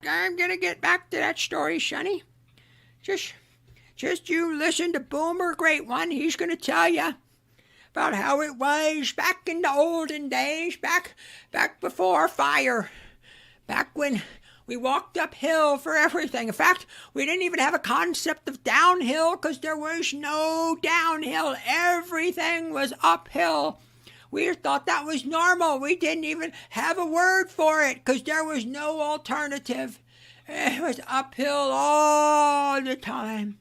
I'm gonna get back to that story, Sonny. Just, just you listen to Boomer Great One. He's gonna tell you about how it was back in the olden days, back before fire, back when we walked uphill for everything. In fact, we didn't even have a concept of downhill because there was no downhill. Everything was uphill. We thought that was normal. We didn't even have a word for it because there was no alternative. It was uphill all the time.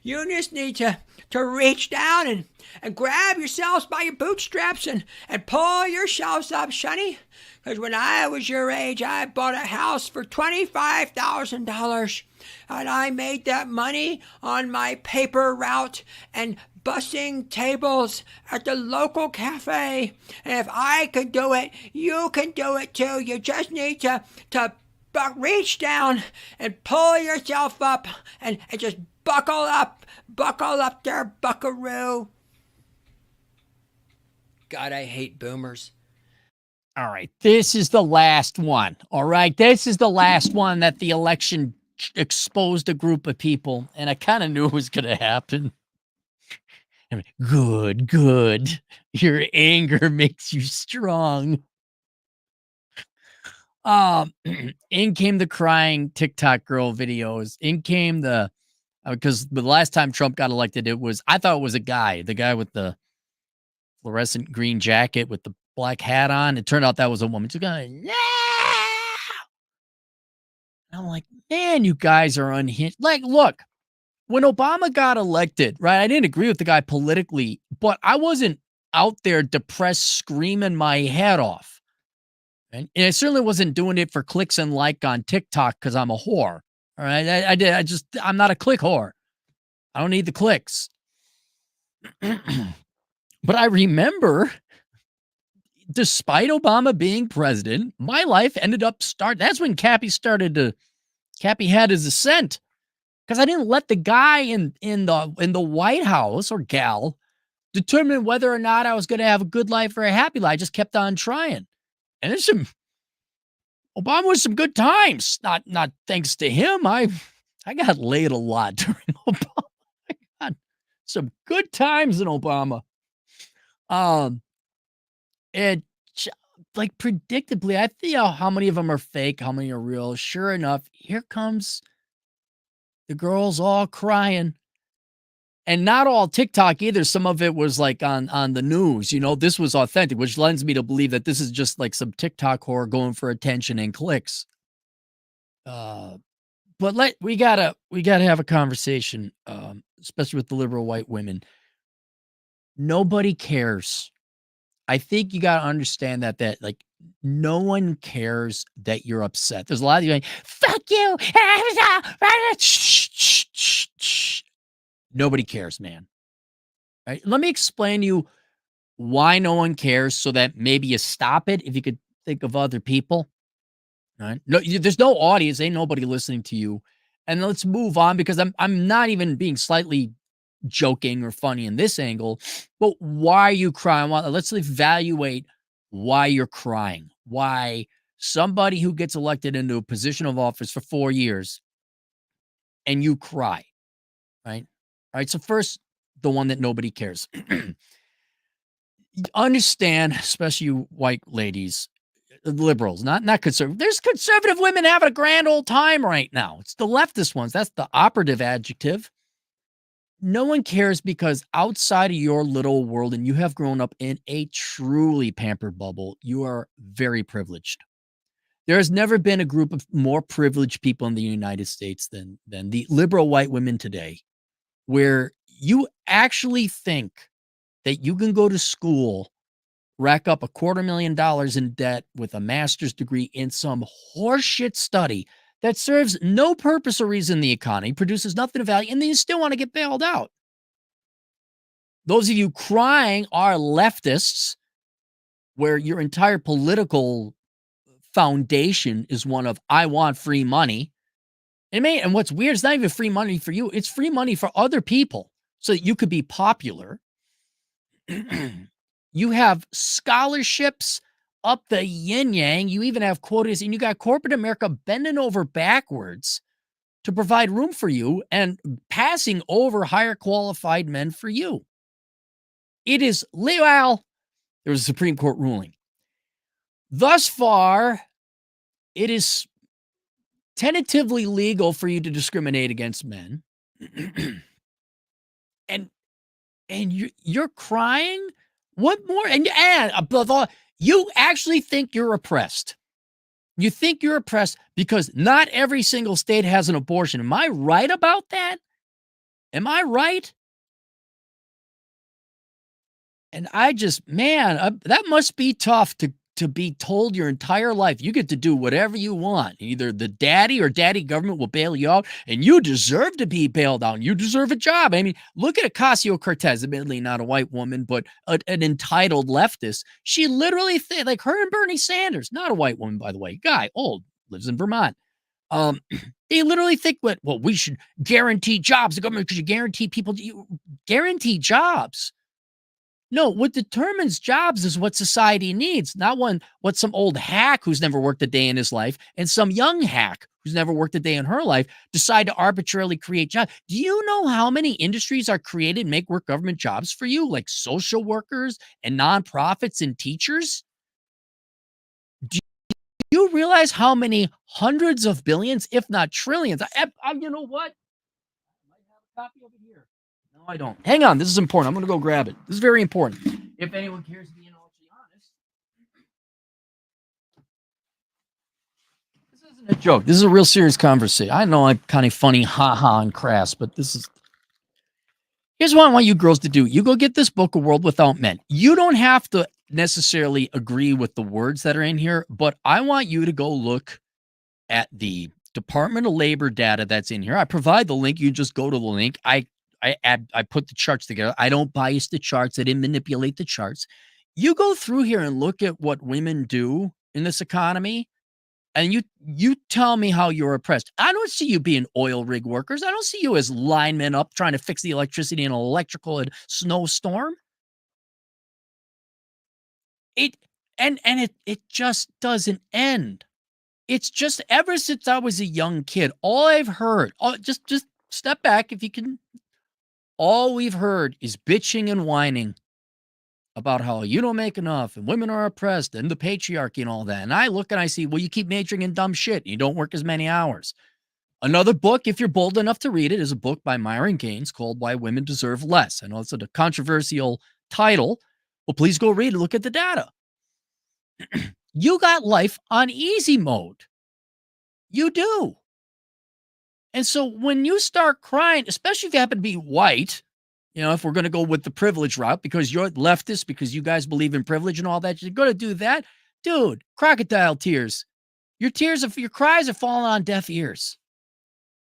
You just need to reach down and grab yourselves by your bootstraps and pull yourselves up, Sonny. Because when I was your age, I bought a house for $25,000. And I made that money on my paper route and bussing tables at the local cafe. And if I could do it, you can do it too. You just need to reach down and pull yourself up and just buckle up there, buckaroo. God, I hate boomers. All right, this is the last one. All right, this is the last one that the election exposed a group of people, and I kind of knew it was going to happen. I mean, good. Your anger makes you strong. In came the crying TikTok girl videos. In came the because the last time Trump got elected, I thought it was a guy, the guy with the fluorescent green jacket with the black hat on. It turned out that was a woman. She's going, yeah. And I'm like, man, you guys are unhinged. Like, look, when Obama got elected, right? I didn't agree with the guy politically, but I wasn't out there depressed, screaming my head off. And I certainly wasn't doing it for clicks and like on TikTok because I'm a whore. All right. I'm not a click whore. I don't need the clicks. But I remember, despite Obama being president, my life ended up that's when Cappy had his ascent. Because I didn't let the guy in the White House or gal determine whether or not I was going to have a good life or a happy life. I just kept on trying. And Obama was some good times. Not thanks to him. I got laid a lot during Obama. I got some good times in Obama. It like predictably, I feel how many of them are fake, how many are real. Sure enough, here comes the girls all crying. And not all TikTok either. Some of it was like on the news. You know, this was authentic, which lends me to believe that this is just like some TikTok whore going for attention and clicks. But we gotta have a conversation, especially with the liberal white women. Nobody cares. I think you gotta understand that like no one cares that you're upset. There's a lot of you going, fuck you. Nobody cares, man. Right? Let me explain to you why no one cares so that maybe you stop it if you could think of other people. Right? No, there's no audience. Ain't nobody listening to you. And let's move on because I'm not even being slightly joking or funny in this angle, but why are you crying? Well, let's evaluate why you're crying. Why somebody who gets elected into a position of office for 4 years and you cry, right? All right. So first, the one that nobody cares. Understand, especially you white ladies, liberals, not conservative. There's conservative women having a grand old time right now. It's the leftist ones. That's the operative adjective. No one cares because outside of your little world, and you have grown up in a truly pampered bubble, you are very privileged. There has never been a group of more privileged people in the United States than the liberal white women today, where you actually think that you can go to school, rack up $250,000 in debt with a master's degree in some horseshit study that serves no purpose or reason in the economy, produces nothing of value, and then you still want to get bailed out. Those of you crying are leftists, where your entire political foundation is one of, I want free money. And what's weird, it's not even free money for you. It's free money for other people so that you could be popular. You have scholarships up the yin yang. You even have quotas, and you got corporate America bending over backwards to provide room for you and passing over higher qualified men for you. It is legal. There was a Supreme Court ruling. Thus far, it is tentatively legal for you to discriminate against men. and you're crying? What more? And above all, you actually think you're oppressed. You think you're oppressed because not every single state has an abortion. Am I right about that? Am I right? And I just, man, that must be tough to be told your entire life you get to do whatever you want. Either the daddy or daddy government will bail you out, and you deserve to be bailed out. You deserve a job. I mean, look at Ocasio-Cortez, admittedly not a white woman, but an entitled leftist. She literally, like her and Bernie Sanders, not a white woman, by the way, guy, old, lives in Vermont. They literally think, well, we should guarantee jobs. The government should guarantee people, guarantee jobs. No, what determines jobs is what society needs, not what some old hack who's never worked a day in his life and some young hack who's never worked a day in her life decide to arbitrarily create jobs. Do you know how many industries are created and make work government jobs for you, like social workers and nonprofits and teachers? Do you realize how many hundreds of billions, if not trillions? You know what? I might have a copy of it here. No, I don't. Hang on. This is important. I'm going to go grab it. This is very important. If anyone cares to be intellectually honest. This isn't a joke. This is a real serious conversation. I know I'm kind of funny, ha-ha, and crass, but this is... Here's what I want you girls to do. You go get this book, A World Without Men. You don't have to necessarily agree with the words that are in here, but I want you to go look at the Department of Labor data that's in here. I provide the link. You just go to the link. I put the charts together. I don't bias the charts. I didn't manipulate the charts. You go through here and look at what women do in this economy, and you tell me how you're oppressed. I don't see you being oil rig workers. I don't see you as linemen up trying to fix the electricity in an electrical and snowstorm. It just doesn't end. It's just ever since I was a young kid, all I've heard, just step back if you can. All we've heard is bitching and whining about how you don't make enough and women are oppressed and the patriarchy and all that. And I look and I see, well, you keep majoring in dumb shit. And you don't work as many hours. Another book, if you're bold enough to read it, is a book by Myron Gaines called Why Women Deserve Less. I know it's a controversial title. Well, please go read it. Look at the data. You got life on easy mode. You do. And so when you start crying, especially if you happen to be white, if we're going to go with the privilege route because you're leftist, because you guys believe in privilege and all that, you're going to do that. Dude, crocodile tears. Your cries are falling on deaf ears.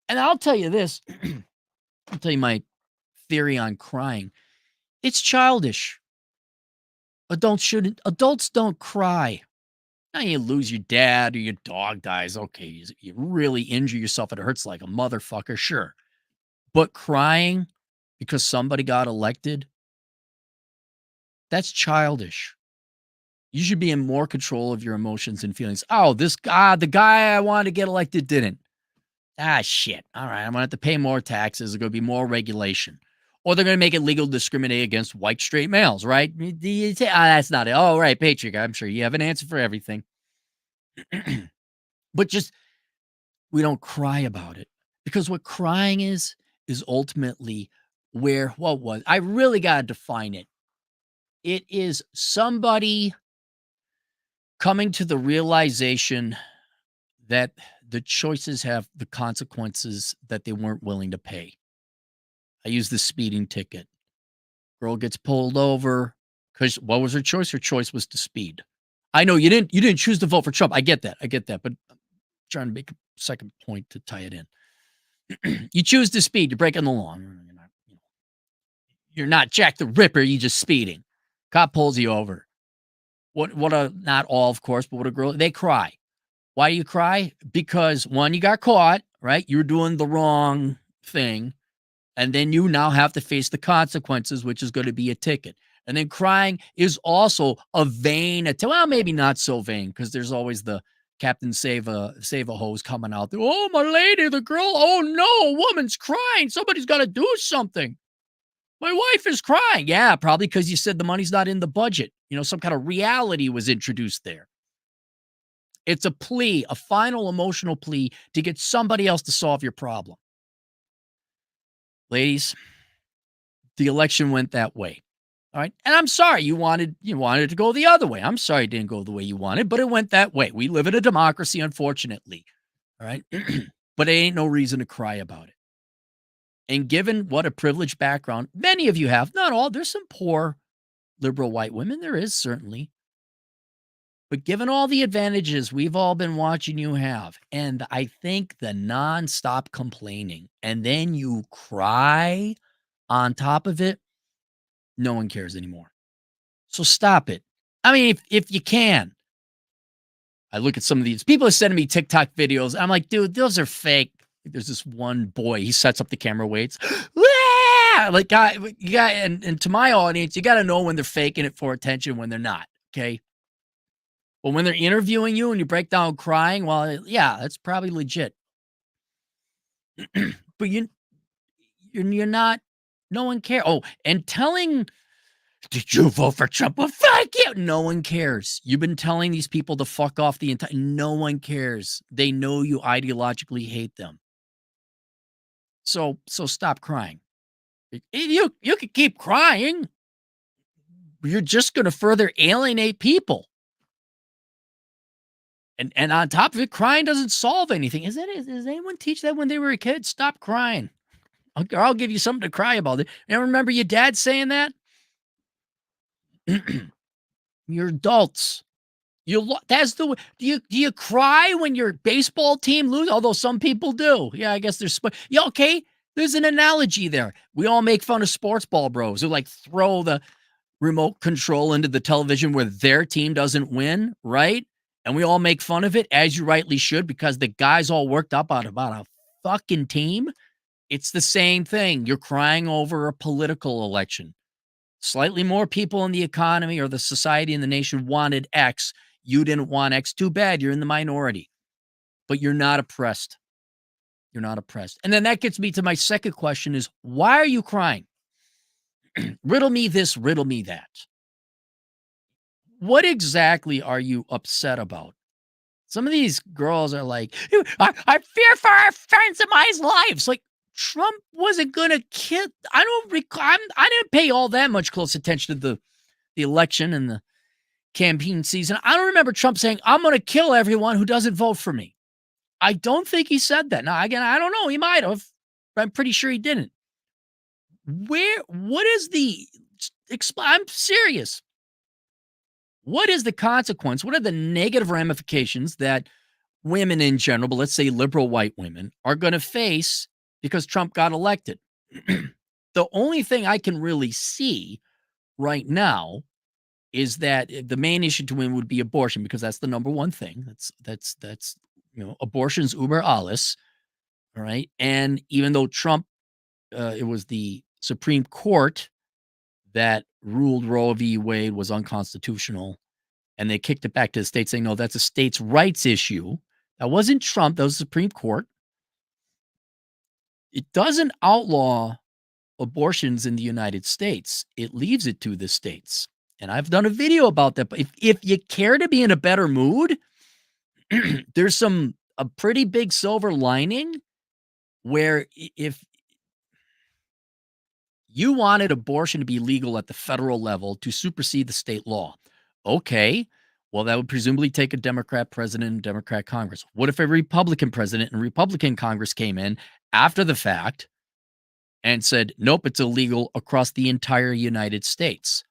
And I'll tell you this. I'll tell you my theory on crying. It's childish. Adults don't cry. Now you lose your dad or your dog dies. Okay, you really injure yourself. It hurts like a motherfucker, sure. But crying because somebody got elected, that's childish. You should be in more control of your emotions and feelings. Oh, the guy I wanted to get elected didn't. Shit. All right, I'm going to have to pay more taxes. There's going to be more regulation. Or they're going to make it legal to discriminate against white straight males, right? That's not it. Oh, right, Patriot. I'm sure you have an answer for everything. But we don't cry about it. Because what crying is ultimately I really got to define it. It is somebody coming to the realization that the choices have the consequences that they weren't willing to pay. I use the speeding ticket. Girl gets pulled over because what was her choice? Her choice was to speed. I know you didn't choose to vote for Trump. I get that. But I'm trying to make a second point to tie it in. You choose to speed. You're breaking the law. You're not Jack the Ripper. You're just speeding. Cop pulls you over. Not all, of course, but what a girl, they cry. Why do you cry? Because one, you got caught, right? You're doing the wrong thing. And then you now have to face the consequences, which is going to be a ticket. And then crying is also a vain attempt. Well, maybe not so vain, because there's always the Captain Save a Hose coming out there. Oh, my lady, the girl. Oh, no, a woman's crying. Somebody's got to do something. My wife is crying. Yeah, probably because you said the money's not in the budget. Some kind of reality was introduced there. It's a plea, a final emotional plea to get somebody else to solve your problem. Ladies, the election went that way. All right. And I'm sorry you wanted it to go the other way. I'm sorry it didn't go the way you wanted, but it went that way. We live in a democracy, unfortunately. All right. But it ain't no reason to cry about it. And given what a privileged background many of you have, not all, there's some poor liberal white women. There is certainly. But given all the advantages we've all been watching you have, and I think the nonstop complaining, and then you cry on top of it, no one cares anymore. So stop it. I mean, if you can. I look at some of these people are sending me TikTok videos. I'm like, dude, those are fake. There's this one boy, he sets up the camera, waits. Like, and to my audience, you got to know when they're faking it for attention, when they're not. Okay. But when they're interviewing you and you break down crying, well, yeah, that's probably legit. But you're not, no one cares. Oh, and did you vote for Trump? Well, fuck you. No one cares. You've been telling these people to fuck off the entire, no one cares. They know you ideologically hate them. So stop crying. You can keep crying. You're just going to further alienate people. And on top of it, crying doesn't solve anything. Does anyone teach that when they were a kid? Stop crying. I'll give you something to cry about. You remember your dad saying that? You're adults. That's the way. Do you cry when your baseball team loses? Although some people do. Yeah, I guess there's. Yeah, okay. There's an analogy there. We all make fun of sports ball bros who like throw the remote control into the television where their team doesn't win, right? And we all make fun of it, as you rightly should, because the guy's all worked up about a fucking team. It's the same thing. You're crying over a political election. Slightly more people in the economy or the society and the nation wanted X. You didn't want X. Too bad. You're in the minority. But you're not oppressed. You're not oppressed. And then that gets me to my second question is, why are you crying? Riddle me this, riddle me that. What exactly are you upset about? Some of these girls are like, I fear for our friends and my lives. Like, Trump wasn't going to kill. I don't recall. I didn't pay all that much close attention to the election and the campaign season. I don't remember Trump saying, I'm going to kill everyone who doesn't vote for me. I don't think he said that. Now, again, I don't know. He might have. But I'm pretty sure he didn't. What is I'm serious. What is the consequence? What are the negative ramifications that women in general, but let's say liberal white women, are going to face because Trump got elected? The only thing I can really see right now is that the main issue to win would be abortion, because that's the number one thing. That's abortion's uber alles. All right. And even though Trump, it was the Supreme Court that ruled Roe v. Wade was unconstitutional, and they kicked it back to the states saying, no, that's a states' rights issue. That wasn't Trump. That was the Supreme Court. It doesn't outlaw abortions in the United States. It leaves it to the states. And I've done a video about that. But if you care to be in a better mood, there's a pretty big silver lining where if you wanted abortion to be legal at the federal level to supersede the state law, okay, well, that would presumably take a Democrat president and Democrat Congress. What if a Republican president and Republican Congress came in after the fact and said, nope, it's illegal across the entire United States?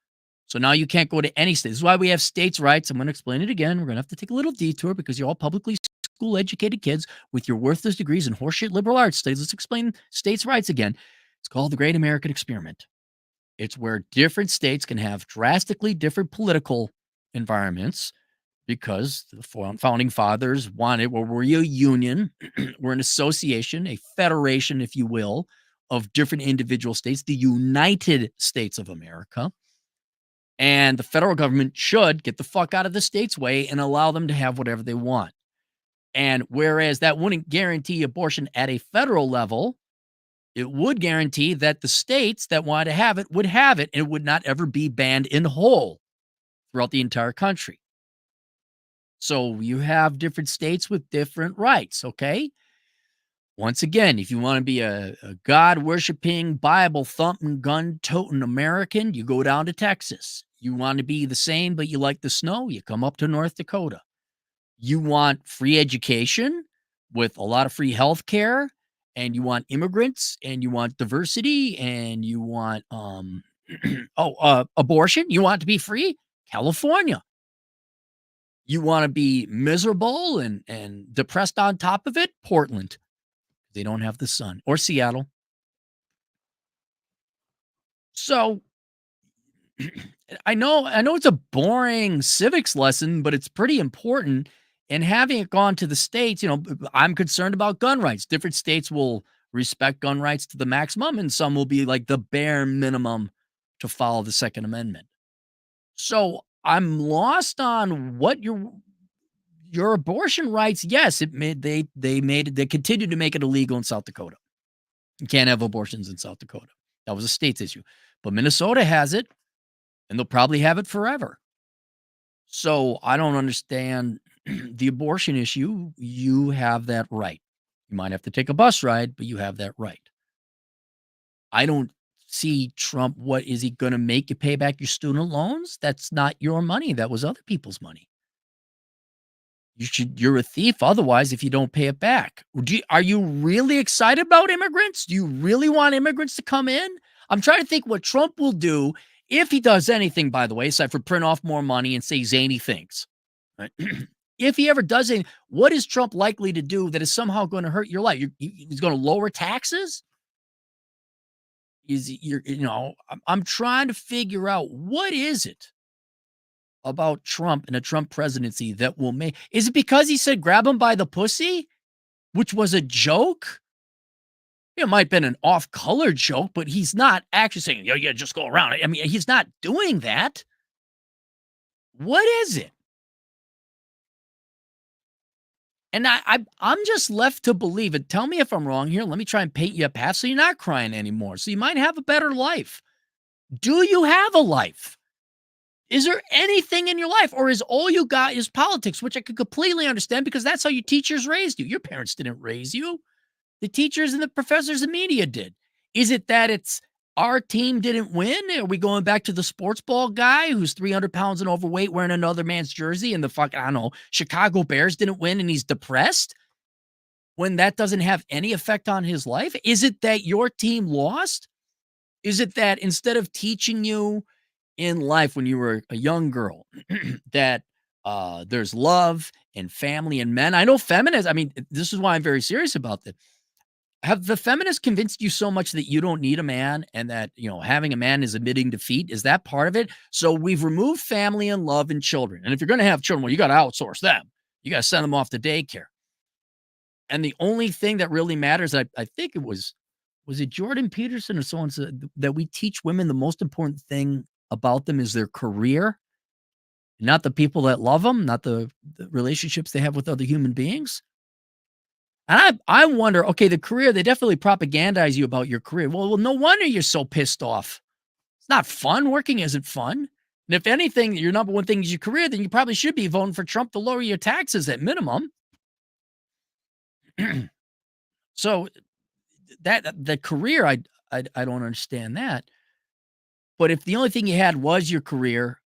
So now you can't go to any state. This is why we have states' rights. I'm going to explain it again. We're going to have to take a little detour because you're all publicly school-educated kids with your worthless degrees in horseshit liberal arts studies. Let's explain states' rights again. It's called the Great American Experiment. It's where different states can have drastically different political environments because the founding fathers wanted, well, we're a union, we're an association, a federation, if you will, of different individual states, the United States of America. And the federal government should get the fuck out of the state's way and allow them to have whatever they want. And whereas that wouldn't guarantee abortion at a federal level, it would guarantee that the states that wanted to have it would have it, and it would not ever be banned in whole throughout the entire country. So you have different states with different rights, okay? Once again, if you want to be a God worshiping, Bible thumping, gun toting American, you go down to Texas. You want to be the same, but you like the snow, you come up to North Dakota. You want free education with a lot of free health care, and you want immigrants, and you want diversity, and you want abortion. You want it to be free? California. You want to be miserable and depressed on top of it? Portland. They don't have the sun. Or Seattle. So I know it's a boring civics lesson, but it's pretty important. And having it gone to the states, I'm concerned about gun rights. Different states will respect gun rights to the maximum, and some will be like the bare minimum to follow the Second Amendment. So I'm lost on what your abortion rights. Yes, they continued to make it illegal in South Dakota. You can't have abortions in South Dakota. That was a state's issue. But Minnesota has it, and they'll probably have it forever. So I don't understand the abortion issue. You have that right. You might have to take a bus ride, but you have that right. I don't see Trump. What is he going to make you pay back your student loans? That's not your money. That was other people's money. You're a thief otherwise if you don't pay it back. Are you really excited about immigrants? Do you really want immigrants to come in? I'm trying to think what Trump will do if he does anything, by the way, aside for print off more money and say zany things. Right? If he ever does anything, what is Trump likely to do that is somehow going to hurt your life? He's going to lower taxes? I'm trying to figure out what is it about Trump and a Trump presidency that will make. Is it because he said grab him by the pussy, which was a joke? It might have been an off-color joke, but he's not actually saying, yeah, just go around. I mean, he's not doing that. What is it? And I'm just left to believe it. Tell me if I'm wrong here. Let me try and paint you a path so you're not crying anymore. So you might have a better life. Do you have a life? Is there anything in your life, or is all you got is politics, which I could completely understand because that's how your teachers raised you. Your parents didn't raise you. The teachers and the professors and media did. Is it that it's our team didn't win? Are we going back to the sports ball guy who's 300 pounds and overweight wearing another man's jersey and Chicago Bears didn't win and he's depressed when that doesn't have any effect on his life? Is it that your team lost? Is it that instead of teaching you in life when you were a young girl that there's love and family and men? I know feminists, this is why I'm very serious about this. Have the feminists convinced you so much that you don't need a man and that, having a man is admitting defeat? Is that part of it? So we've removed family and love and children. And if you're going to have children, well, you got to outsource them. You got to send them off to daycare. And the only thing that really matters, I think was it Jordan Peterson or someone said that we teach women the most important thing about them is their career, not the people that love them, not the relationships they have with other human beings. And I wonder, okay, the career, they definitely propagandize you about your career. Well, no wonder you're so pissed off. It's not fun. Working isn't fun. And if anything, your number one thing is your career, then you probably should be voting for Trump to lower your taxes at minimum. So that the career, I don't understand that. But if the only thing you had was your career,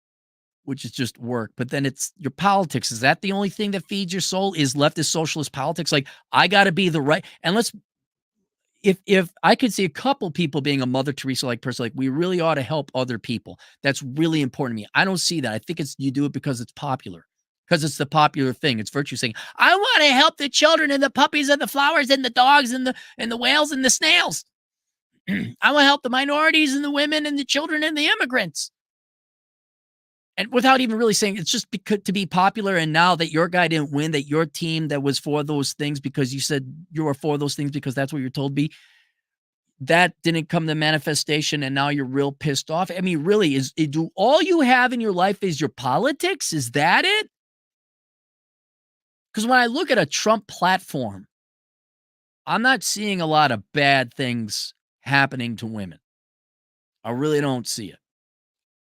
which is just work, but then it's your politics. Is that the only thing that feeds your soul? Is leftist socialist politics? Like, I got to be the right. And if I could see a couple people being a Mother Teresa like person, like we really ought to help other people. That's really important to me. I don't see that. I think you do it because it's popular, because it's the popular thing. It's virtue saying, I want to help the children and the puppies and the flowers and the dogs and the whales and the snails. I want to help the minorities and the women and the children and the immigrants. And without even really saying, it's just because to be popular. And now that your guy didn't win, that your team that was for those things because you said you were for those things because that's what you're told to be, that didn't come to manifestation and now you're real pissed off? I mean, really, do all you have in your life is your politics? Is that it? Because when I look at a Trump platform, I'm not seeing a lot of bad things happening to women. I really don't see it.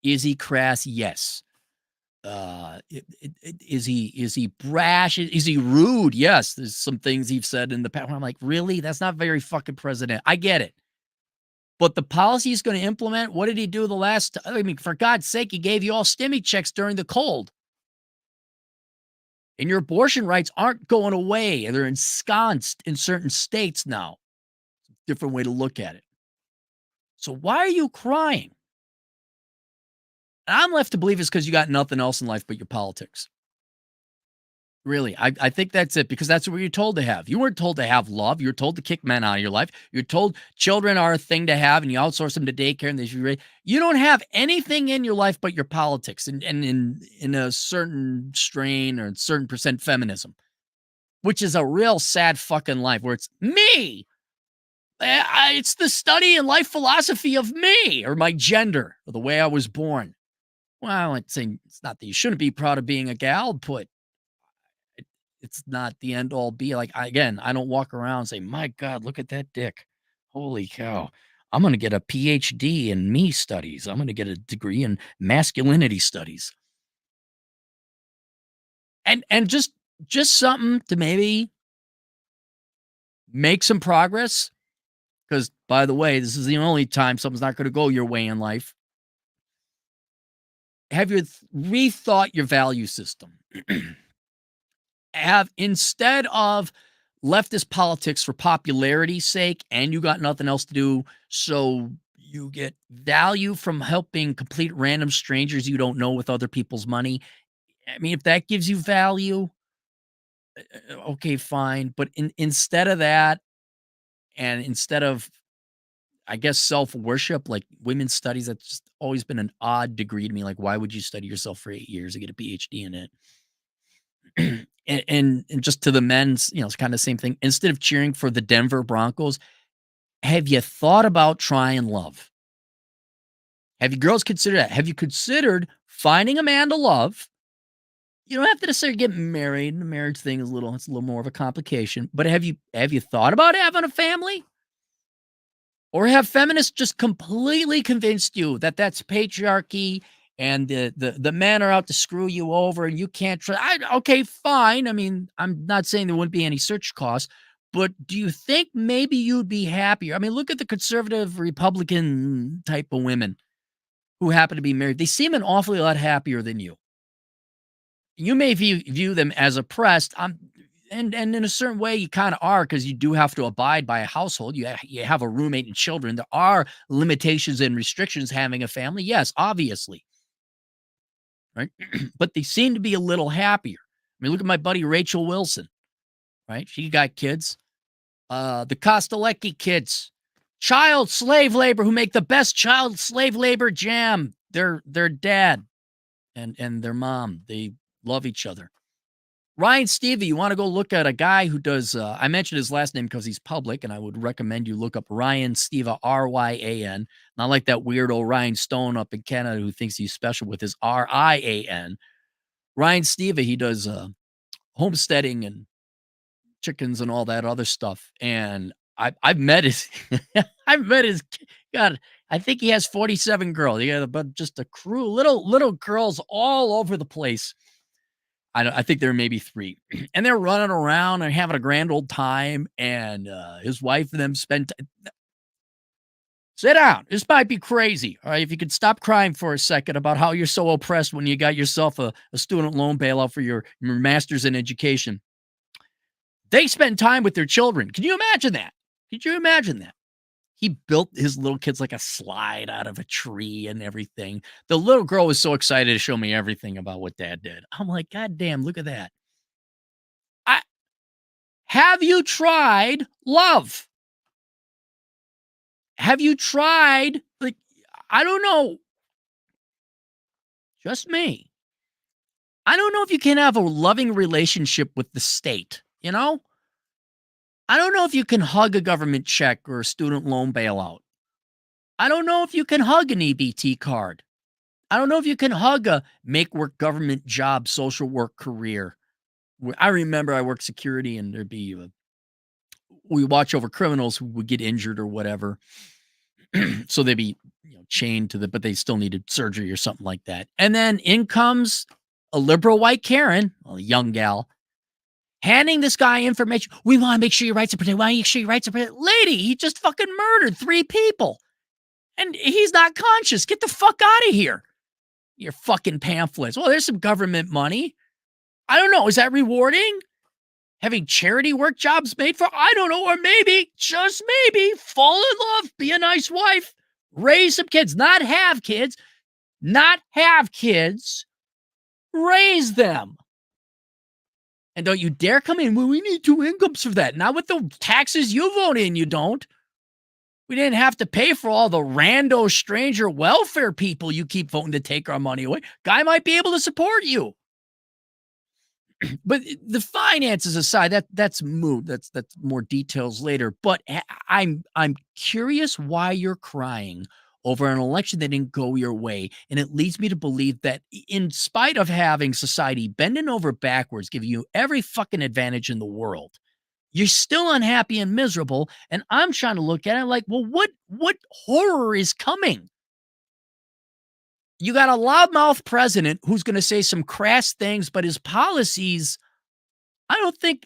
Is he crass? Yes. Is he brash? Is he rude? Yes. There's some things he's said in the past. I'm like, really? That's not very fucking president. I get it. But the policy he's going to implement, what did he do the last? I mean, for God's sake, he gave you all stimmy checks during the cold. And your abortion rights aren't going away. They're ensconced in certain states now. Different way to look at it. So why are you crying? And I'm left to believe it's because you got nothing else in life but your politics. Really, I think that's it because that's what you're told to have. You weren't told to have love. You're told to kick men out of your life. You're told children are a thing to have and you outsource them to daycare and they should be raised. You don't have anything in your life but your politics and in a certain strain or a certain percent feminism, which is a real sad fucking life where it's me. It's the study and life philosophy of me or my gender or the way I was born. Well, it's not that you shouldn't be proud of being a gal, but it's not the end all be. Like, again, I don't walk around and say, my God, look at that dick. Holy cow. I'm going to get a PhD in me studies. I'm going to get a degree in masculinity studies. And just something to maybe make some progress. Because, by the way, this is the only time something's not going to go your way in life. Have you rethought your value system? Have, instead of leftist politics for popularity's sake, and you got nothing else to do, so you get value from helping complete random strangers you don't know with other people's money. I mean, if that gives you value, okay, fine. But instead of that, and instead of, I guess, self-worship, like women's studies, that's just always been an odd degree to me. Like, why would you study yourself for 8 years and get a PhD in it? And just to the men's, it's kind of the same thing. Instead of cheering for the Denver Broncos, have you thought about trying love? Have you girls considered that? Have you considered finding a man to love? You don't have to necessarily get married. The marriage thing is it's a little more of a complication. But have you thought about having a family? Or have feminists just completely convinced you that that's patriarchy and the men are out to screw you over and you can't try? Okay, fine. I mean, I'm not saying there wouldn't be any search costs, but do you think maybe you'd be happier? I mean, look at the conservative Republican type of women who happen to be married. They seem an awfully lot happier than you. You may view them as oppressed. And in a certain way, you kind of are because you do have to abide by a household. You have a roommate and children. There are limitations and restrictions having a family. Yes, obviously, right? But they seem to be a little happier. I mean, look at my buddy Rachel Wilson, right? She got kids. The Kostelecki kids, child slave labor, who make the best child slave labor jam. Their dad and their mom, they love each other. Ryan Stevie, you want to go look at a guy who does, I mentioned his last name because he's public, and I would recommend you look up Ryan Steva, Ryan. Not like that weirdo Ryan Stone up in Canada who thinks he's special with his Rian. Ryan Steva, he does homesteading and chickens and all that other stuff. And I've met his, I've met his, God, I think he has 47 girls. He got just a crew, little girls all over the place. I think there may be 3, and they're running around and having a grand old time, and his wife and them spend sit down. This might be crazy. All right, if you could stop crying for a second about how you're so oppressed when you got yourself a student loan bailout for your master's in education. They spend time with their children. Can you imagine that? Could you imagine that? He built his little kids like a slide out of a tree and everything. The little girl was so excited to show me everything about what dad did. I'm like, God damn, look at that. Have you tried love? Have you tried, like, I don't know, just me. I don't know if you can have a loving relationship with the state, I don't know if you can hug a government check or a student loan bailout. I don't know if you can hug an EBT card. I don't know if you can hug a make work government job, social work career. I remember I worked security and there'd be we watch over criminals who would get injured or whatever. So they'd be chained to but they still needed surgery or something like that. And then in comes a liberal white Karen, a young gal, handing this guy information. We want to make sure your rights are protected. We want to make sure your rights are protected. Lady, he just fucking murdered 3 people. And he's not conscious. Get the fuck out of here. Your fucking pamphlets. Well, there's some government money. I don't know. Is that rewarding? Having charity work jobs made for? I don't know. Or maybe, just maybe, fall in love, be a nice wife, raise some kids, not have kids, raise them. And don't you dare come in, well, we need 2 incomes for that. Not with the taxes you vote in, you don't. We didn't have to pay for all the rando stranger welfare people you keep voting to take our money away. Guy might be able to support you. But the finances aside, that's moot. That's more details later. But I'm curious why you're crying over an election that didn't go your way. And it leads me to believe that in spite of having society bending over backwards, giving you every fucking advantage in the world, you're still unhappy and miserable. And I'm trying to look at it like, well, what horror is coming? You got a loudmouth president who's going to say some crass things, but his policies, I don't think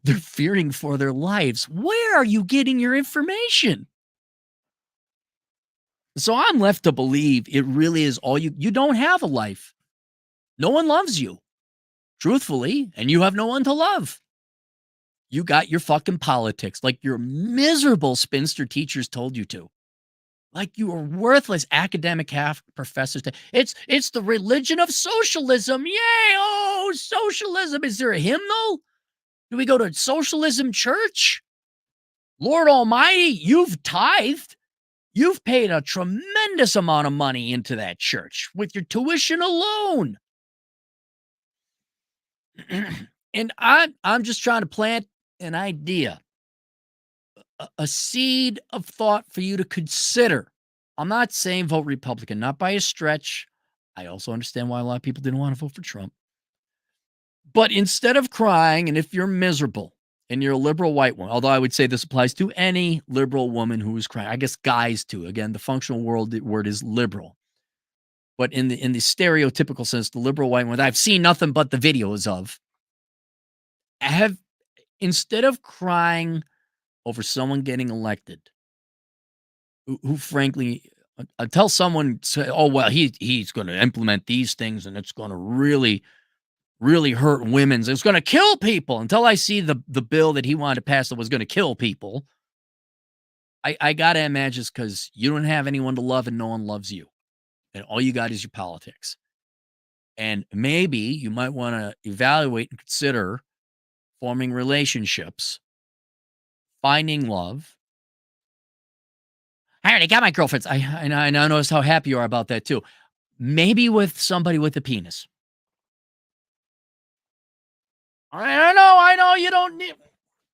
they're fearing for their lives. Where are you getting your information? So I'm left to believe it really is all you don't have a life. No one loves you, truthfully, and you have no one to love. You got your fucking politics like your miserable spinster teachers told you to. Like you are worthless academic half professors. It's the religion of socialism. Yay! Oh, socialism. Is there a hymnal? Do we go to socialism church? Lord Almighty, you've tithed. You've paid a tremendous amount of money into that church with your tuition alone. And I'm just trying to plant an idea, a seed of thought for you to consider. I'm not saying vote Republican, not by a stretch. I also understand why a lot of people didn't want to vote for Trump. But instead of crying, and if you're miserable and you're a liberal white woman, although I would say this applies to any liberal woman who is crying, I guess guys too. Again, the functional word is liberal. But in the stereotypical sense, the liberal white woman I've seen nothing but the videos of, instead of crying over someone getting elected, who frankly, until someone say, oh, well, he's going to implement these things and it's going to really, really hurt women's, it's going to kill people. Until I see the bill that he wanted to pass that was going to kill people, I got to imagine it's because you don't have anyone to love and no one loves you. And all you got is your politics. And maybe you might want to evaluate and consider forming relationships, finding love. I already got my girlfriends. I noticed how happy you are about that too. Maybe with somebody with a penis. I know you don't need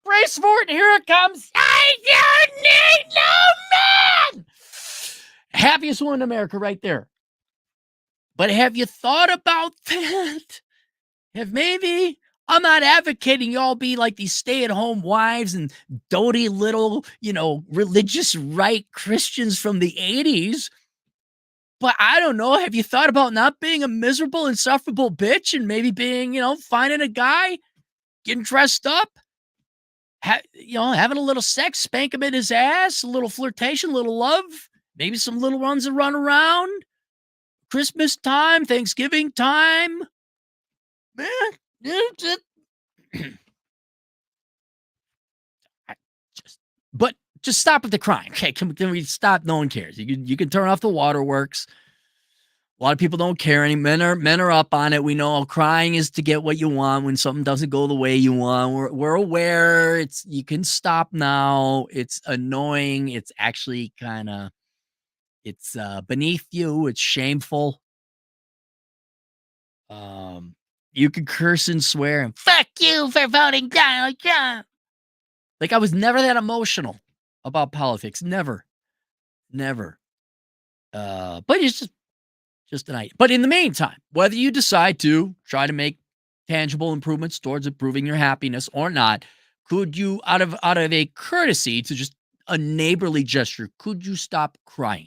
brace for it. Here it comes. I don't need no man. Happiest woman in America right there. But have you thought about that? Maybe I'm not advocating y'all be like these stay-at-home wives and doty little, religious right Christians from the 80s. But I don't know. Have you thought about not being a miserable, insufferable bitch and maybe being, finding a guy, getting dressed up, having a little sex, spank him in his ass, a little flirtation, a little love, maybe some little ones that run around, Christmas time, Thanksgiving time. But just stop with the crying. Okay, can we stop? No one cares. You can turn off the waterworks. A lot of people don't care. Any men are up on it. We know crying is to get what you want when something doesn't go the way you want. We're aware. You can stop now. It's annoying. It's actually kind of beneath you. It's shameful. You could curse and swear and fuck you for voting Donald Trump. Like, I was never that emotional about politics. Never. Never. But it's just an idea. But in the meantime, whether you decide to try to make tangible improvements towards improving your happiness or not, could you, out of a courtesy to just a neighborly gesture, could you stop crying?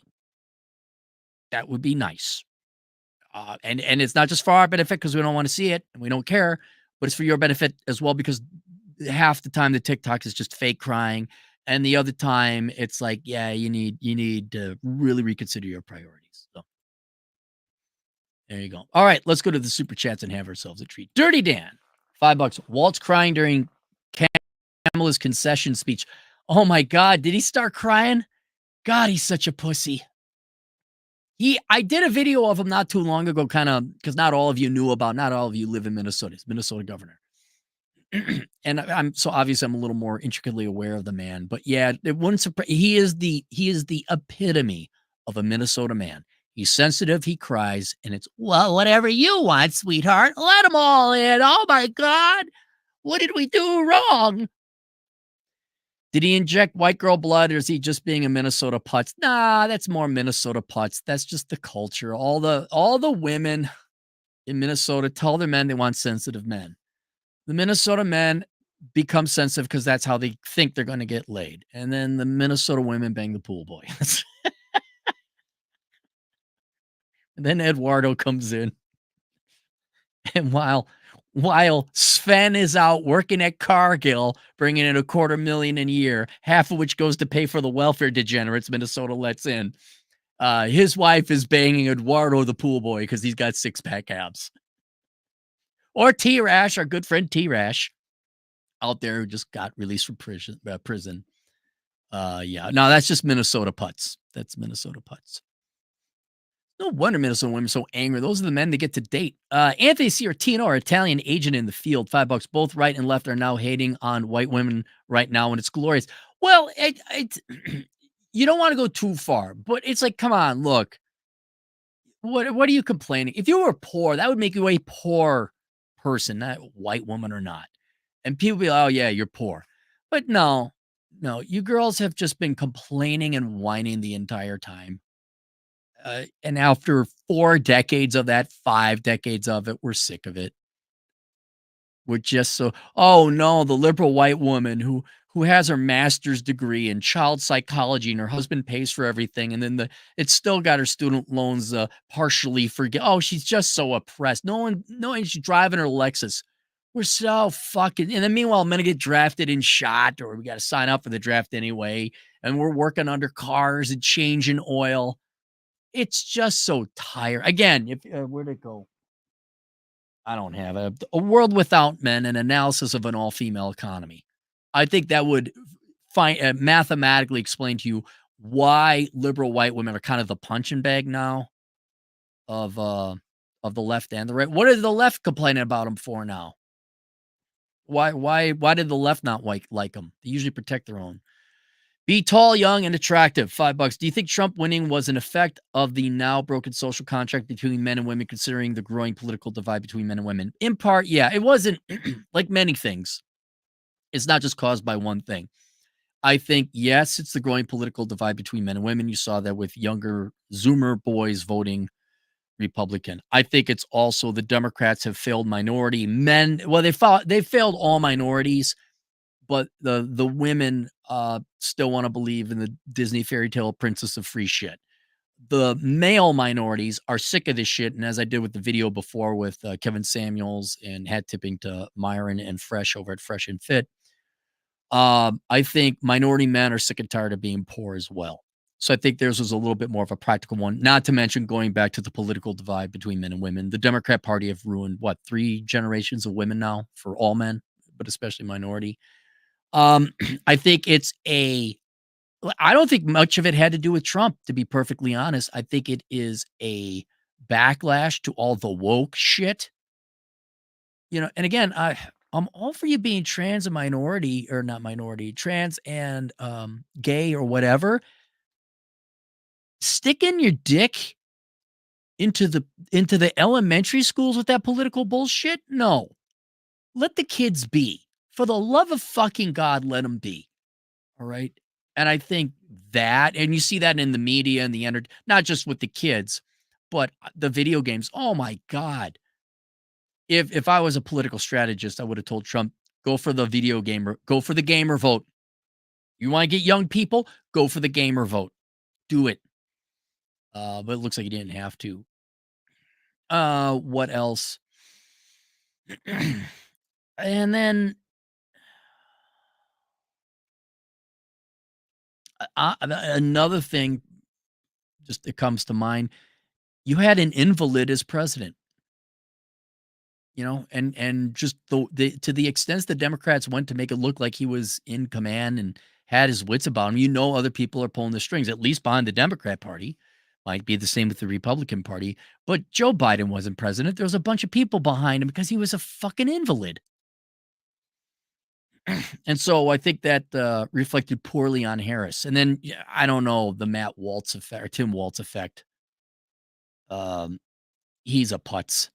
That would be nice. And it's not just for our benefit because we don't want to see it and we don't care, but it's for your benefit as well because half the time the TikTok is just fake crying, and the other time it's like, yeah, you need to really reconsider your priorities. So there you go. All right, let's go to the super chats and have ourselves a treat. Dirty Dan, $5. Walt's crying during Kamala's concession speech. Oh my God, did he start crying? God, he's such a pussy. I did a video of him not too long ago, kind of because not all of you live in Minnesota. He's Minnesota governor. And I'm so obviously I'm a little more intricately aware of the man, but yeah, it wouldn't surprise. He is the epitome of a Minnesota man. He's sensitive, he cries, and it's, well, whatever you want, sweetheart. Let them all in. Oh my God. What did we do wrong? Did he inject white girl blood, or is he just being a Minnesota putz? Nah, that's more Minnesota putz. That's just the culture. All the women in Minnesota tell their men they want sensitive men. The Minnesota men become sensitive because that's how they think they're going to get laid. And then the Minnesota women bang the pool boy. And then Eduardo comes in. And while Sven is out working at Cargill, bringing in $250,000 a year, half of which goes to pay for the welfare degenerates Minnesota lets in, his wife is banging Eduardo the pool boy because he's got six-pack abs. Or T-Rash, our good friend T-Rash, out there who just got released from prison. Yeah, no, that's just Minnesota putts. That's Minnesota putts. No wonder Minnesota women are so angry. Those are the men they get to date. Anthony Ciartino, our Italian agent in the field, $5. Both right and left are now hating on white women right now, and it's glorious. Well, you don't want to go too far, but it's like, come on, look. What are you complaining? If you were poor, that would make you a poor person, not white woman or not. And people be like, oh yeah, you're poor. But no, you girls have just been complaining and whining the entire time. And after 4 decades of that, 5 decades of it, we're sick of it. We're just so, oh no, the liberal white woman who has her master's degree in child psychology and her husband pays for everything, and then it's still got her student loans partially forget. Oh, she's just so oppressed. She's driving her Lexus. We're so fucking, and then meanwhile, I'm gonna get drafted and shot, or we got to sign up for the draft anyway, and we're working under cars and changing oil. It's just so tired. Again, if where'd it go? I don't have a world without men, an analysis of an all-female economy. I think that would mathematically explain to you why liberal white women are kind of the punching bag now of the left and the right. What are the left complaining about them for now? Why did the left not like them? They usually protect their own. Be tall, young, and attractive. $5. Do you think Trump winning was an effect of the now broken social contract between men and women, considering the growing political divide between men and women? In part, yeah. It wasn't like many things. It's not just caused by one thing. I think, yes, it's the growing political divide between men and women. You saw that with younger Zoomer boys voting Republican. I think it's also the Democrats have failed minority men. Well, they failed all minorities, but the women still want to believe in the Disney fairy tale princess of free shit. The male minorities are sick of this shit, and as I did with the video before with Kevin Samuels and hat tipping to Myron and Fresh over at Fresh and Fit, I think minority men are sick and tired of being poor as well. So I think theirs was a little bit more of a practical one, not to mention going back to the political divide between men and women. The Democrat Party have ruined, 3 generations of women now for all men, but especially minority. I think I don't think much of it had to do with Trump, to be perfectly honest. I think it is a backlash to all the woke shit. And again, I'm all for you being trans and minority, or not minority, trans and gay or whatever. Stick in your dick into the elementary schools with that political bullshit? No. Let the kids be. For the love of fucking God, let them be. All right. And I think that, and you see that in the media and the not just with the kids, but the video games. Oh my God. If I was a political strategist, I would have told Trump, go for the video gamer, go for the gamer vote. You want to get young people? Go for the gamer vote. Do it. But it looks like he didn't have to. What else? And then another thing just that comes to mind, you had an invalid as president, and just the to the extent the Democrats went to make it look like he was in command and had his wits about him, other people are pulling the strings, at least behind the Democrat Party. Might be the same with the Republican Party, but Joe Biden wasn't president. There was a bunch of people behind him because he was a fucking invalid. And so I think that reflected poorly on Harris. And then I don't know, the Matt Waltz effect or Tim Waltz effect. Um, he's a putz.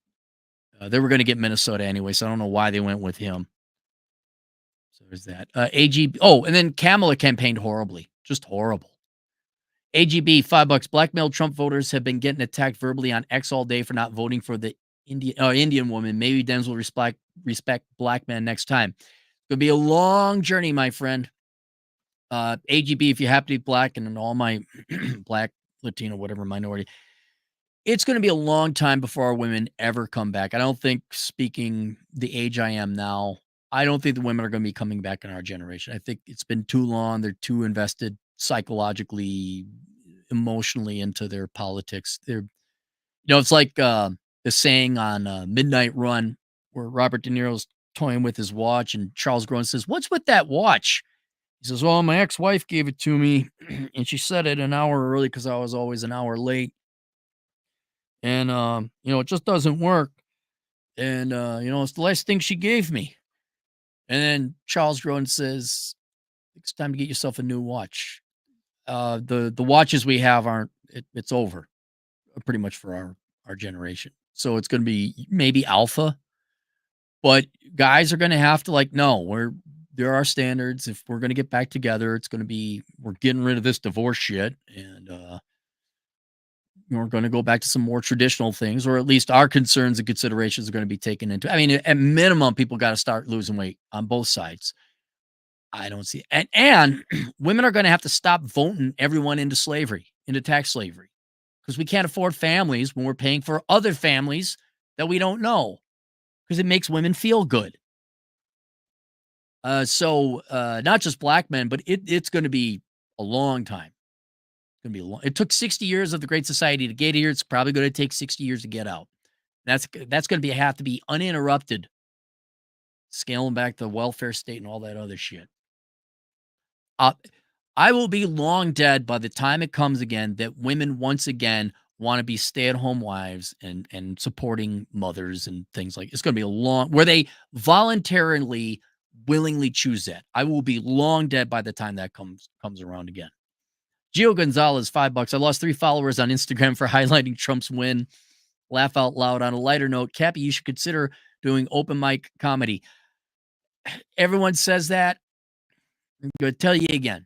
They were going to get Minnesota anyway, so I don't know why they went with him. So there's that. AGB. Oh, and then Kamala campaigned horribly, just horrible. AGB, $5. Blackmailed Trump voters have been getting attacked verbally on X all day for not voting for the Indian woman. Maybe Dems will respect black men next time. It's going to be a long journey, my friend. AGB, if you happen to be black, and all my black, Latino, whatever minority, it's going to be a long time before our women ever come back. I don't think, speaking the age I am now, I don't think the women are going to be coming back in our generation. I think it's been too long. They're too invested psychologically, emotionally into their politics. It's like the saying on Midnight Run where Robert De Niro's toying with his watch and Charles Grodin says, "What's with that watch?" He says, "Well, my ex-wife gave it to me and she set it an hour early because I was always an hour late. And, it just doesn't work. And, it's the last thing she gave me." And then Charles Grodin says, "It's time to get yourself a new watch." The watches we have it's over pretty much for our generation. So it's going to be maybe alpha, but guys are going to have to no, there are standards. If we're going to get back together, it's going to be, we're getting rid of this divorce shit. And, we're going to go back to some more traditional things, or at least our concerns and considerations are going to be taken into. I mean, at minimum, people got to start losing weight on both sides. I don't see, and women are going to have to stop voting everyone into slavery, into tax slavery, because we can't afford families when we're paying for other families that we don't know, because it makes women feel good. So not just black men, but it's going to be a long time. Gonna be long. It took 60 years of the Great Society to get here. It's probably going to take 60 years to get out. That's going to have to be uninterrupted, scaling back the welfare state and all that other shit. I will be long dead by the time it comes again that women once again want to be stay-at-home wives and supporting mothers and things like. It's going to be a long, where they voluntarily, willingly choose that. I will be long dead by the time that comes around again. Gio Gonzalez, $5. I lost 3 followers on Instagram for highlighting Trump's win. Laugh out loud. On a lighter note, Cappy, you should consider doing open mic comedy. Everyone says that. I'm going to tell you again.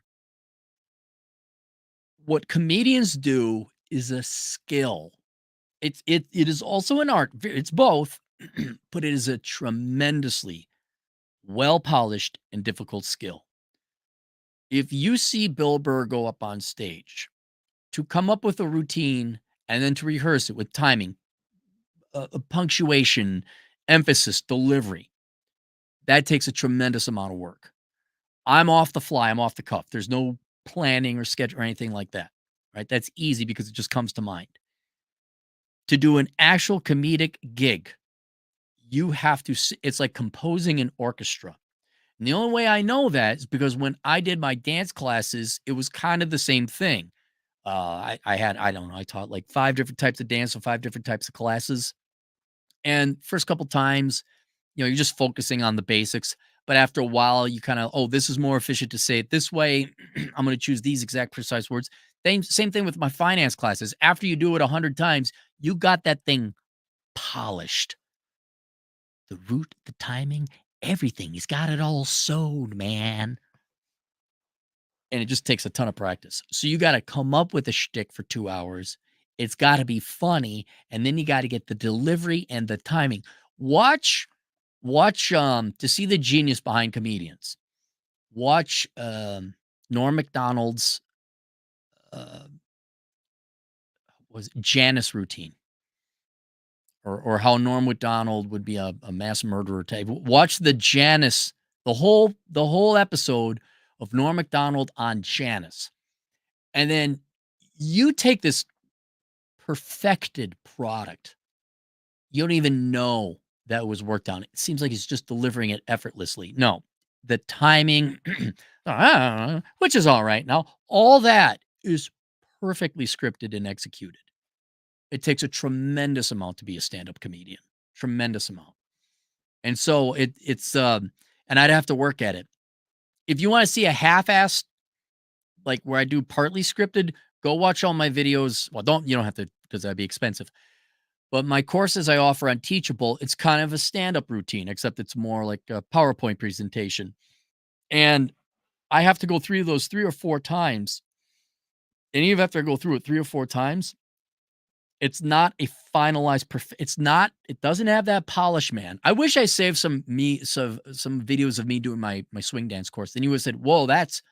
What comedians do is a skill. It is also an art. It's both, but it is a tremendously well-polished and difficult skill. If you see Bill Burr go up on stage, to come up with a routine and then to rehearse it with timing, punctuation, emphasis, delivery, that takes a tremendous amount of work. I'm off the fly. I'm off the cuff. There's no planning or schedule or anything like that, right? That's easy because it just comes to mind. To do an actual comedic gig, you have to, it's like composing an orchestra. And the only way I know that is because when I did my dance classes, it was kind of the same thing. I don't know, I taught like 5 different types of dance and 5 different types of classes. And first couple times, you're just focusing on the basics. But after a while, you kind of, oh, this is more efficient to say it this way. I'm going to choose these exact precise words. Same thing with my finance classes. After you do it 100 times, you got that thing polished. The root, the timing, everything. He's got it all sewed, man. And it just takes a ton of practice. So you got to come up with a shtick for 2 hours. It's got to be funny, and then you got to get the delivery and the timing. Watch to see the genius behind comedians. Watch Norm Macdonald's uh, was it Janice routine, or how Norm Macdonald would be a mass murderer type. Watch the Janice, the whole episode of Norm Macdonald on Janice, and then you take this perfected product. You don't even know that was worked on. It seems like he's just delivering it effortlessly. No, the timing, which is all right. Now, all that is perfectly scripted and executed. It takes a tremendous amount to be a stand-up comedian. Tremendous amount. And so it's and I'd have to work at it. If you want to see a half-assed, like where I do partly scripted, go watch all my videos. Well, you don't have to, because that'd be expensive. But my courses I offer on Teachable, it's kind of a stand-up routine, except it's more like a PowerPoint presentation. And I have to go through those 3 or 4 times. And even after I go through it 3 or 4 times, it's not a finalized it doesn't have that polish, man. I wish I saved some videos of me doing my swing dance course. Then you would have said, whoa, that's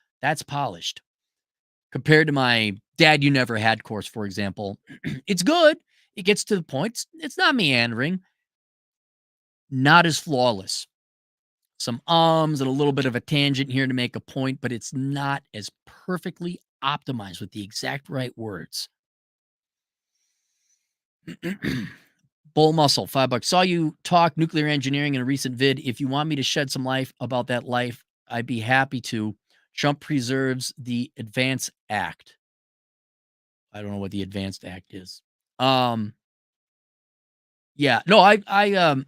polished. Compared to my Dad You Never Had course, for example. It's good. It gets to the point. It's not meandering. Not as flawless. Some ums and a little bit of a tangent here to make a point, but it's not as perfectly optimized with the exact right words. Bull Muscle, $5. Saw you talk nuclear engineering in a recent vid. If you want me to shed some light about that life, I'd be happy to. Trump preserves the Advance Act. I don't know what the Advanced Act is. Yeah, no, I'm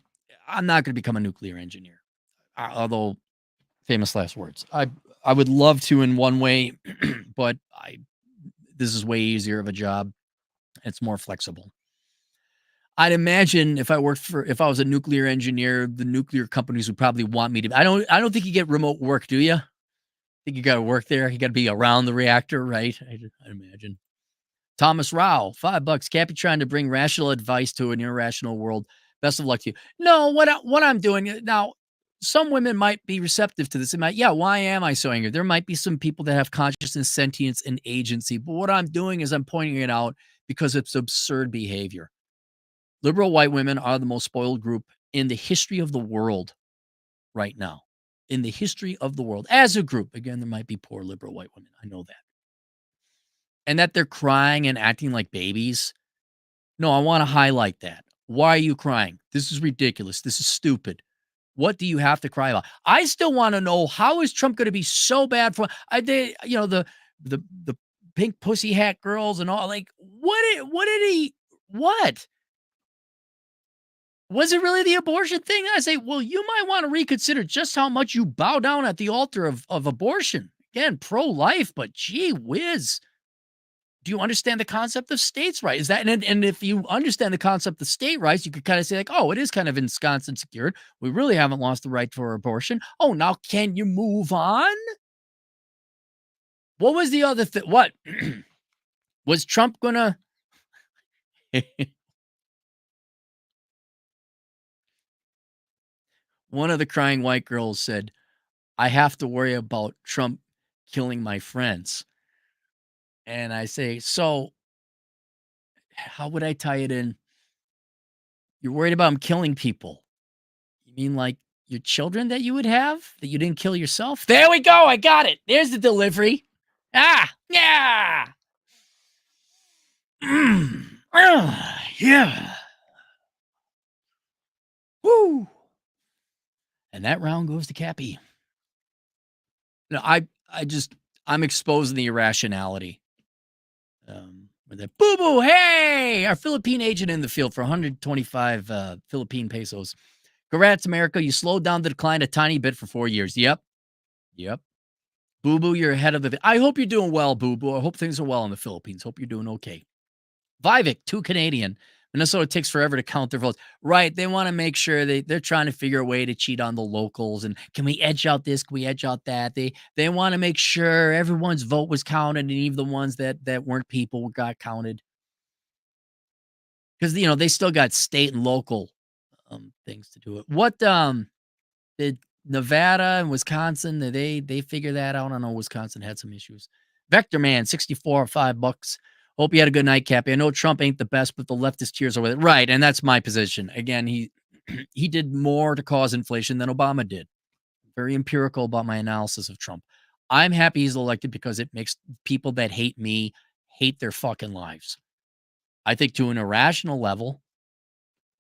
not going to become a nuclear engineer. Although famous last words. I would love to in one way, but this is way easier of a job. It's more flexible. I'd imagine if I was a nuclear engineer, the nuclear companies would probably want me to. I don't think you get remote work, do you? I think you got to work there. You got to be around the reactor, right? I imagine. Thomas Rao, $5. Cappy trying to bring rational advice to an irrational world. Best of luck to you. No, what I'm doing now, some women might be receptive to this. It might, yeah, why am I so angry? There might be some people that have consciousness, sentience, and agency. But what I'm doing is I'm pointing it out because it's absurd behavior. Liberal white women are the most spoiled group in the history of the world right now. In the history of the world as a group. Again, there might be poor liberal white women. I know that. And that they're crying and acting like babies. No, I want to highlight that. Why are you crying? This is ridiculous. This is stupid. What do you have to cry about? I still want to know, how is Trump going to be so bad for the pink pussy hat girls and all? Like, what? Was it really the abortion thing? I say, well, you might want to reconsider just how much you bow down at the altar of abortion. Again, pro-life, but gee whiz. Do you understand the concept of states' rights? Is that, and if you understand the concept of state rights, you could kind of say like, oh, it is kind of ensconced and secured. We really haven't lost the right for abortion. Oh, now can you move on? What was the other thing? What was Trump gonna? One of the crying white girls said, I have to worry about Trump killing my friends. And I say, so how would I tie it in? You're worried about him killing people. You mean like your children that you would have that you didn't kill yourself? There we go. I got it. There's the delivery. Yeah. Yeah. Woo. And that round goes to Cappy. No, I'm exposing the irrationality. With that boo-boo, hey, our Philippine agent in the field for 125 Philippine pesos. Congrats, America. You slowed down the decline a tiny bit for 4 years. Yep. Yep. Boo Boo, you're ahead of the. I hope you're doing well, Boo Boo. I hope things are well in the Philippines. Hope you're doing okay. Vivek, 2 Canadian. Minnesota takes forever to count their votes. Right. They want to make sure they're trying to figure a way to cheat on the locals. And can we edge out this? Can we edge out that? They want to make sure everyone's vote was counted and even the ones that weren't people got counted. Because they still got state and local things to do it. What did Nevada and Wisconsin, did they figure that out? I don't know. Wisconsin had some issues. Vector Man, 64, $5. Hope you had a good night, Cappy. I know Trump ain't the best, but the leftist cheers are with it. Right, and that's my position. Again, he he did more to cause inflation than Obama did. Very empirical about my analysis of Trump. I'm happy he's elected because it makes people that hate me hate their fucking lives. I think to an irrational level.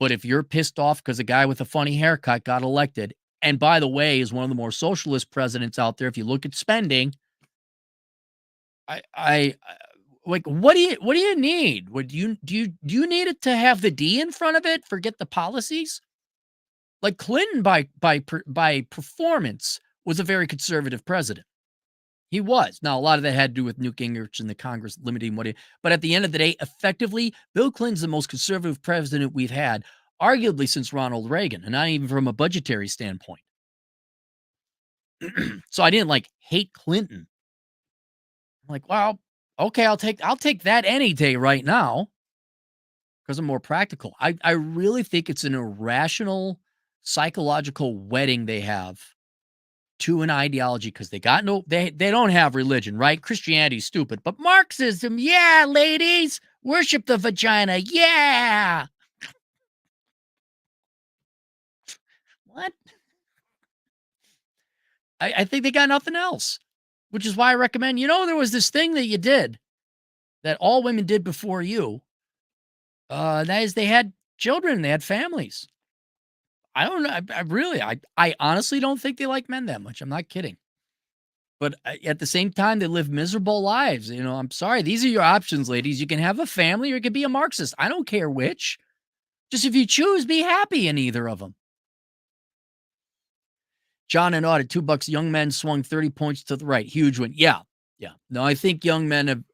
But if you're pissed off because a guy with a funny haircut got elected, and by the way, is one of the more socialist presidents out there, if you look at spending, I like, what do you need? Would you do you need it to have the D in front of it? Forget the policies. Like Clinton by performance was a very conservative president. He was. Now, a lot of that had to do with Newt Gingrich and the Congress limiting what he, but at the end of the day, effectively, Bill Clinton's the most conservative president we've had, arguably since Ronald Reagan, and not even from a budgetary standpoint. So I didn't hate Clinton. I'm like, well, okay, I'll take that any day right now because I'm more practical. I really think it's an irrational psychological wedding they have to an ideology because they don't have religion, right? Christianity's stupid, but Marxism, yeah, ladies, worship the vagina, yeah. What? I think they got nothing else, which is why I recommend, there was this thing that you did that all women did before you. That is they had children, they had families. I don't know. I honestly don't think they like men that much. I'm not kidding. But at the same time, they live miserable lives. I'm sorry. These are your options, ladies. You can have a family or you can be a Marxist. I don't care which. Just if you choose, be happy in either of them. John and Audit, $2. Young men swung 30 points to the right. Huge win. Yeah. Yeah. No, I think young men have.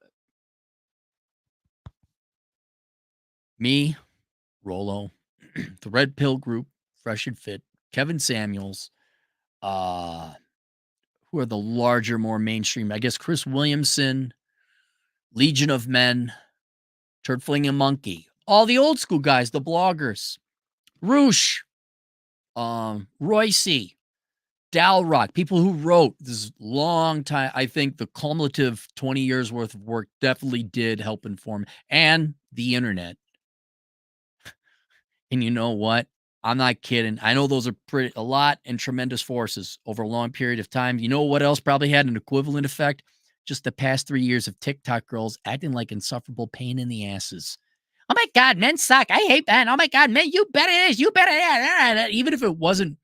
Me, Rolo, the Red Pill Group, Fresh and Fit, Kevin Samuels, who are the larger, more mainstream, I guess Chris Williamson, Legion of Men, Turd Flinging Monkey, all the old school guys, the bloggers, Roosh, Royce, Dalrock, people who wrote this long time. I think the cumulative 20 years worth of work definitely did help inform, and the internet. And you know what? I'm not kidding. I know those are a lot and tremendous forces over a long period of time. You know what else probably had an equivalent effect? Just the past 3 years of TikTok girls acting like insufferable pain in the asses. Oh my God, men suck. I hate men. Oh my God, men, you better this, you better that. Even if it wasn't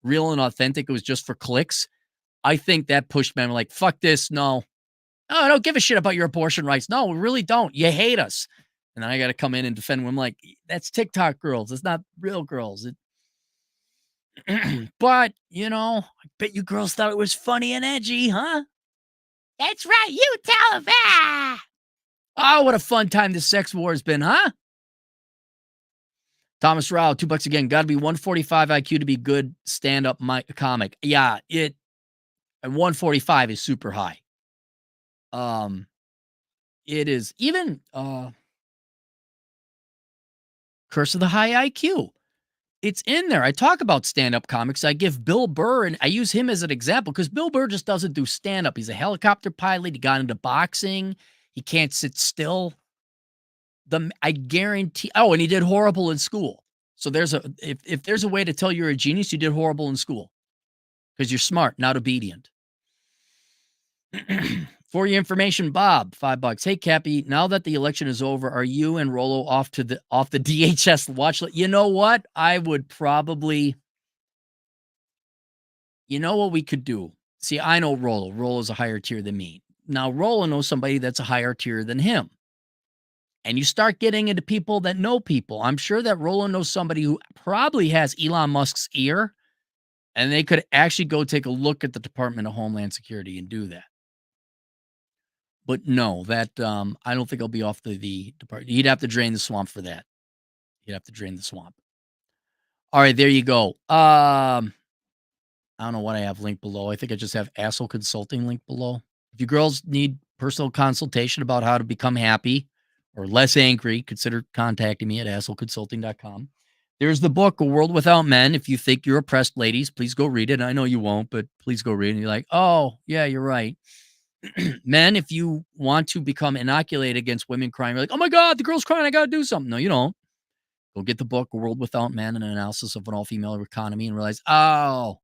real and authentic, it was just for clicks. I think that pushed men like, fuck this. No, I don't give a shit about your abortion rights. No, we really don't. You hate us. And then I got to come in and defend women like, that's TikTok girls. It's not real girls. But, I bet you girls thought it was funny and edgy, huh? That's right. You tell them. Ah! Oh, what a fun time the sex war has been, huh? Thomas Rao, $2 again. Got to be 145 IQ to be good stand-up comic. Yeah, and 145 is super high. It is even Curse of the High IQ. It's in there. I talk about stand-up comics. I give Bill Burr, and I use him as an example because Bill Burr just doesn't do stand-up. He's a helicopter pilot. He got into boxing. He can't sit still. I guarantee. Oh, and he did horrible in school. So if there's a way to tell you're a genius, you did horrible in school because you're smart, not obedient. For your information, Bob, $5. Hey, Cappy, now that the election is over, are you and Rolo off the DHS watch list? You know what? I would probably. You know what we could do? See, I know Rolo. Rolo's a higher tier than me. Now, Rolo knows somebody that's a higher tier than him. and you start getting into people that know people. I'm sure that Roland knows somebody who probably has Elon Musk's ear, and they could actually go take a look at the Department of Homeland Security and do that. But no, that I don't think I'll be off the department. He'd have to drain the swamp for that. He'd have to drain the swamp. All right, there you go. I don't know what I have linked below. I think I just have Asshole Consulting linked below. If you girls need personal consultation about how to become happy or less angry, consider contacting me at assholeconsulting.com. There's the book, A World Without Men. If you think you're oppressed, ladies, please go read it. I know you won't, but please go read it. And you're like, oh, yeah, you're right. Men, if you want to become inoculated against women crying, you're like, oh my God, the girl's crying, I got to do something. No, you don't. Go get the book, A World Without Men, an analysis of an all-female economy, and realize, oh,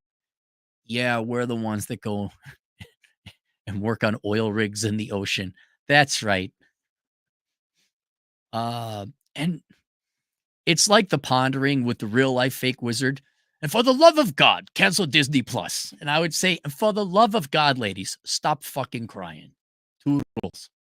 yeah, we're the ones that go and work on oil rigs in the ocean. That's right. And it's like The Pondering with the real life fake wizard. And for the love of God, cancel Disney Plus. And I would say, for the love of God, ladies, stop fucking crying. Toodles.